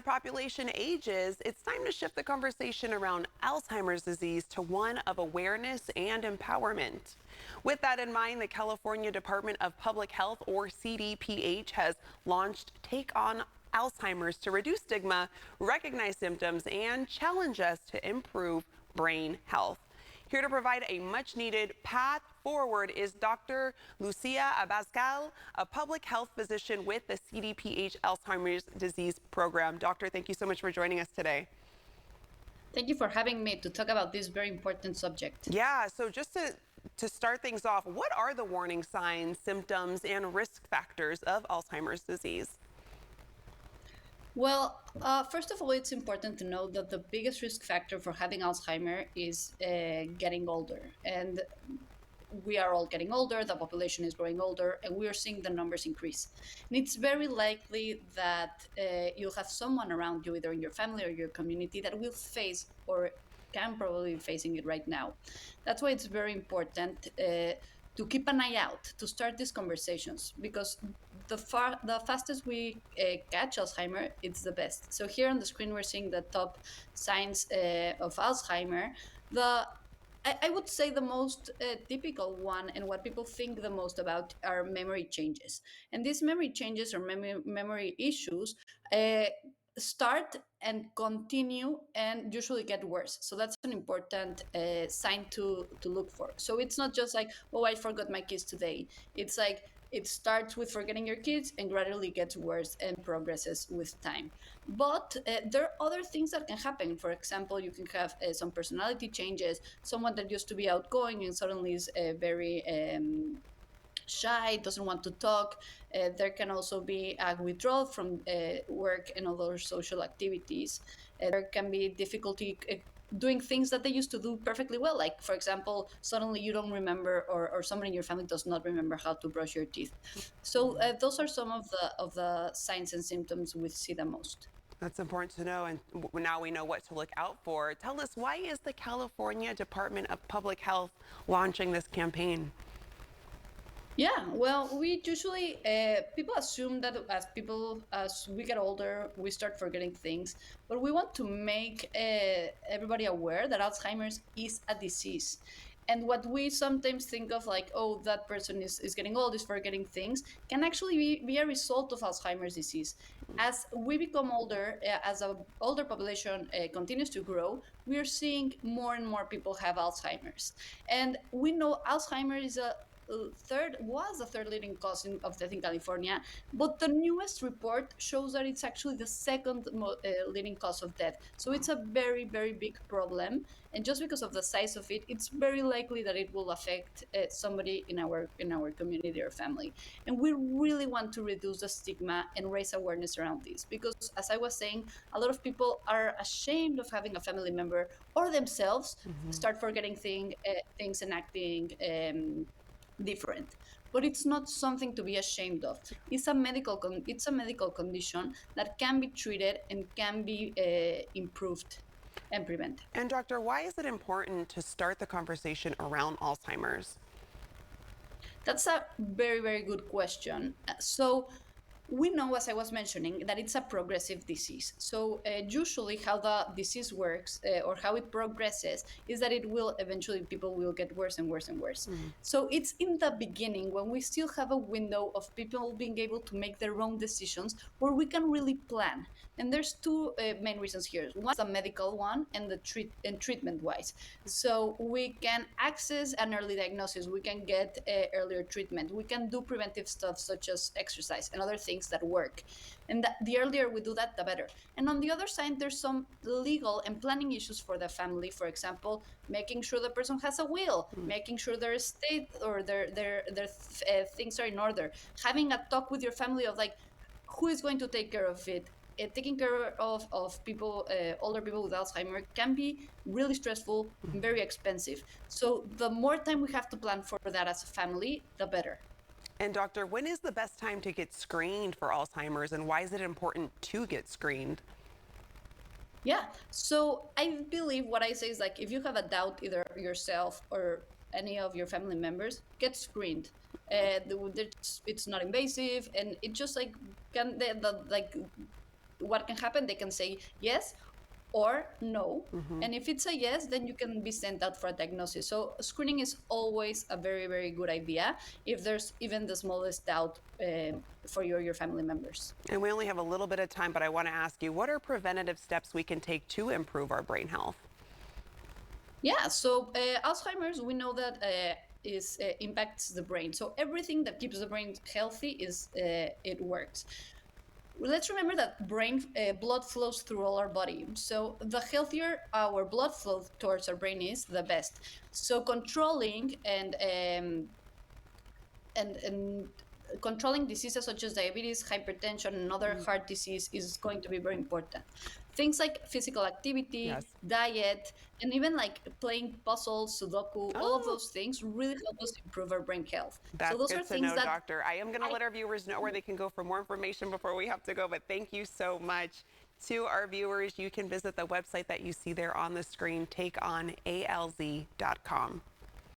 population ages, it's time to shift the conversation around Alzheimer's disease to one of awareness and empowerment. With that in mind, the California Department of Public Health, or CDPH, has launched Take on Alzheimer's to reduce stigma, recognize symptoms, and challenge us to improve brain health. Here to provide a much needed path forward is Dr. Lucia Abascal, a public health physician with the CDPH Alzheimer's disease program. Doctor, thank you so much for joining us today. Thank you for having me to talk about this very important subject. Yeah, so just to start things off, what are the warning signs, symptoms, and risk factors of Alzheimer's disease? Well, first of all, it's important to know that the biggest risk factor for having Alzheimer is getting older. And we are all getting older, the population is growing older, and we are seeing the numbers increase. And it's very likely that you'll have someone around you, either in your family or your community, that will face or can probably be facing it right now. That's why it's very important to keep an eye out, to start these conversations, because the fastest we catch Alzheimer, it's the best. So here on the screen, we're seeing the top signs of Alzheimer. I would say the most typical one and what people think the most about are memory changes. And these memory changes or memory issues start and continue and usually get worse. So that's an important sign to look for. So it's not just like, oh, I forgot my keys today. It's like it starts with forgetting your kids and gradually gets worse and progresses with time. But there are other things that can happen. For example, you can have some personality changes, someone that used to be outgoing and suddenly is very shy, doesn't want to talk. There can also be a withdrawal from work and other social activities. There can be difficulty doing things that they used to do perfectly well. Like, for example, suddenly you don't remember, or someone in your family does not remember how to brush your teeth. So those are some of the signs and symptoms we see the most. That's important to know, and now we know what to look out for. Tell us, why is the California Department of Public Health launching this campaign? Yeah, well, we usually people assume that as we get older, we start forgetting things, but we want to make everybody aware that Alzheimer's is a disease. And what we sometimes think of like, oh, that person is getting old, is forgetting things, can actually be a result of Alzheimer's disease. As we become older, as our older population continues to grow, we are seeing more and more people have Alzheimer's. And we know Alzheimer's is the third leading cause of death in California, but the newest report shows that it's actually the second leading cause of death. So it's a very, very big problem, and just because of the size of it, it's very likely that it will affect somebody in our community or family. And we really want to reduce the stigma and raise awareness around this, because as I was saying, a lot of people are ashamed of having a family member or themselves start forgetting things and acting different. But it's not something to be ashamed of. It's a medical condition that can be treated and can be improved and prevented. And doctor, why is it important to start the conversation around Alzheimer's? That's a very, very good question. So we know, as I was mentioning, that it's a progressive disease. So usually how the disease works or how it progresses is that it will eventually, people will get worse and worse and worse. So it's in the beginning when we still have a window of people being able to make their own decisions where we can really plan. And there's two main reasons here. One is the medical one and the treatment wise. So we can access an early diagnosis, we can get earlier treatment, we can do preventive stuff such as exercise and other things that work. And the earlier we do that, the better. And on the other side, there's some legal and planning issues for the family. For example, making sure the person has a will, making sure their estate or their things are in order, having a talk with your family of like, who is going to take care of it. Taking care of people, older people with Alzheimer, can be really stressful and very expensive. So the more time we have to plan for that as a family, the better. And doctor, when is the best time to get screened for Alzheimer's, and why is it important to get screened? Yeah, so I believe what I say is like, if you have a doubt, either yourself or any of your family members, get screened. It's not invasive, and it just like what can happen, they can say yes or no. And if it's a yes, then you can be sent out for a diagnosis. So screening is always a very, very good idea if there's even the smallest doubt for you or your family members. And we only have a little bit of time, but I want to ask you, what are preventative steps we can take to improve our brain health? Yeah, so Alzheimer's, we know that is impacts the brain. So everything that keeps the brain healthy is it works. Let's remember that brain blood flows through all our body. So the healthier our blood flow towards our brain is, the best. So controlling and controlling diseases such as diabetes, hypertension, and other heart disease is going to be very important. Things like physical activity, Yes. diet, and even like playing puzzles, Sudoku, all of Oh, those things really help us improve our brain health. So that's those good are to things know, that doctor. I am going to let our viewers know where they can go for more information before we have to go, but thank you so much. To our viewers, you can visit the website that you see there on the screen, takeonalz.com.